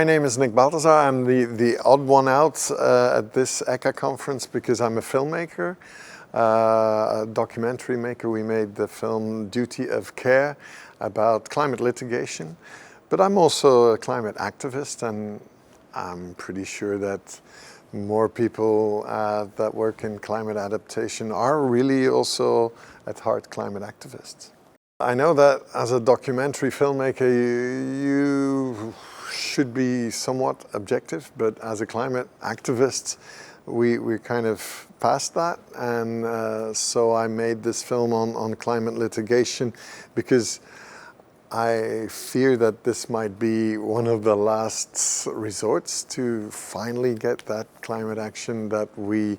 My name is Nic Balthazar. I'm the odd one out at this ECCA conference because I'm a filmmaker, a documentary maker. We made the film Duty of Care about climate litigation, but I'm also a climate activist, and I'm pretty sure that more people that work in climate adaptation are really also at heart climate activists. I know that as a documentary filmmaker you should be somewhat objective, but as a climate activist we're kind of past that, and so I made this film on climate litigation because I fear that this might be one of the last resorts to finally get that climate action that we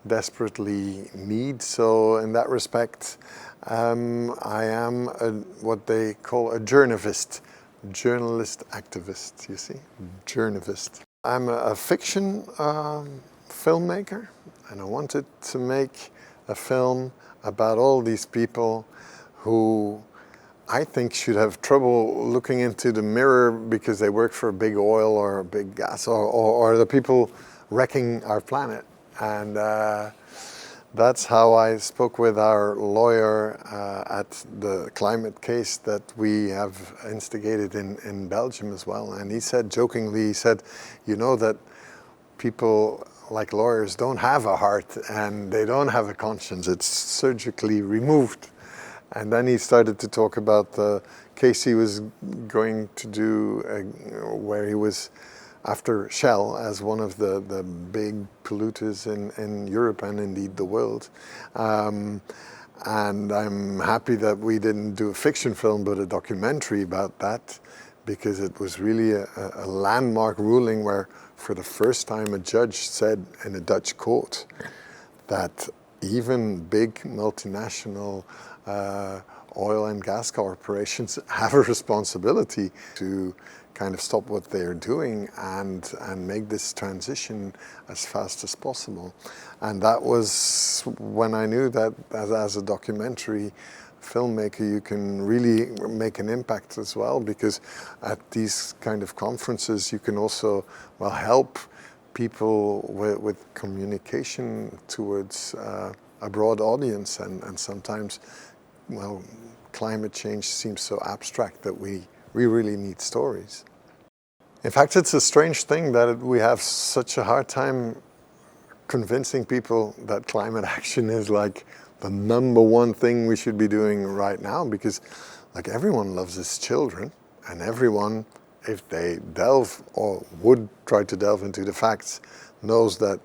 desperately need. So in that respect, I am what they call a journalist activist, you see, journalist. I'm a fiction filmmaker, and I wanted to make a film about all these people who I think should have trouble looking into the mirror because they work for a big oil or a big gas, or the people wrecking our planet. And that's how I spoke with our lawyer at the climate case that we have instigated in Belgium as well. And he said, jokingly, he said, you know that people like lawyers don't have a heart and they don't have a conscience. It's surgically removed. And then he started to talk about the case he was going to do where he was after Shell as one of the big polluters in Europe and indeed the world. And I'm happy that we didn't do a fiction film but a documentary about that, because it was really a landmark ruling where for the first time a judge said in a Dutch court that even big multinational oil and gas corporations have a responsibility to kind of stop what they're doing and make this transition as fast as possible. And that was when I knew that as a documentary filmmaker you can really make an impact as well, because at these kind of conferences you can also, well, help people with communication towards a broad audience, and sometimes, well, climate change seems so abstract that we really need stories. In fact, it's a strange thing that we have such a hard time convincing people that climate action is like the #1 thing we should be doing right now, because like everyone loves his children, and everyone, if they delve or would try to delve into the facts, knows that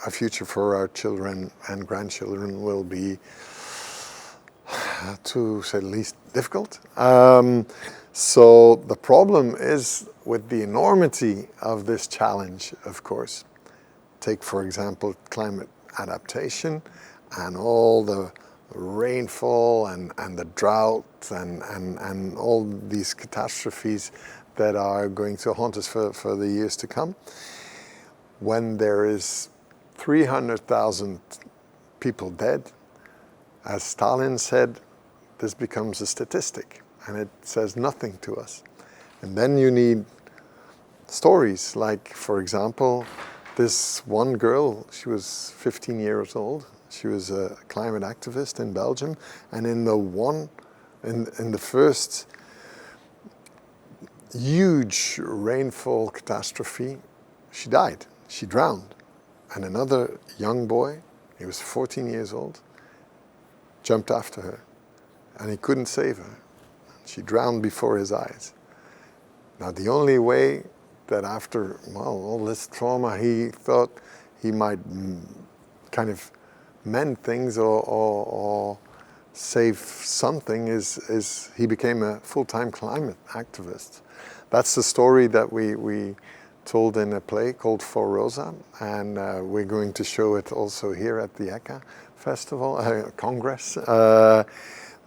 a future for our children and grandchildren will be, to say the least, difficult. So the problem is with the enormity of this challenge, of course. Take, for example, climate adaptation and all the rainfall and the drought and all these catastrophes that are going to haunt us for the years to come. When there is 300,000 people dead, as Stalin said, this becomes a statistic and it says nothing to us. And then you need stories like, for example, this one girl, she was 15 years old. She was a climate activist in Belgium, and in the first huge rainfall catastrophe, she died. She drowned. And another young boy, he was 14 years old, jumped after her, and he couldn't save her. She drowned before his eyes. Now, the only way that after, well, all this trauma, he thought he might kind of mend things or save something is he became a full-time climate activist. That's the story that we told in a play called For Rosa, and we're going to show it also here at the ECCA Festival, Congress,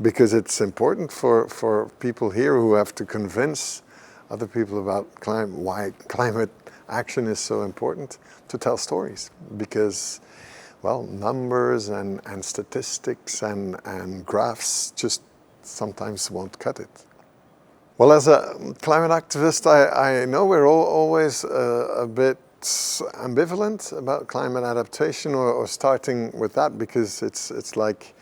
because it's important for people here who have to convince other people about why climate action is so important, to tell stories, because, well, numbers and statistics and graphs just sometimes won't cut it. Well, as a climate activist, I know we're always a bit ambivalent about climate adaptation, or starting with that, because it's like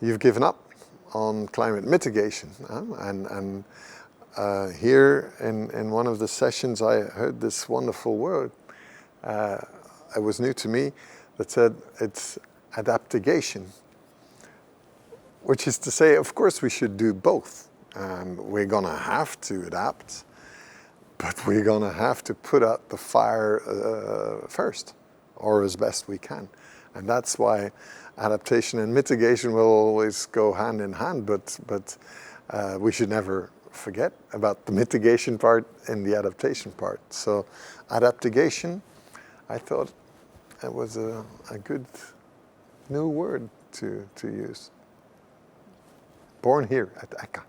you've given up on climate mitigation. And here in one of the sessions, I heard this wonderful word. It was new to me, that said it's adaptation, which is to say, of course, we should do both. We're gonna have to adapt, but we're gonna have to put out the fire first, or as best we can. And that's why adaptation and mitigation will always go hand in hand, but we should never forget about the mitigation part and the adaptation part. So adaptation, I thought it was a good new word to use. Born here at ECCA.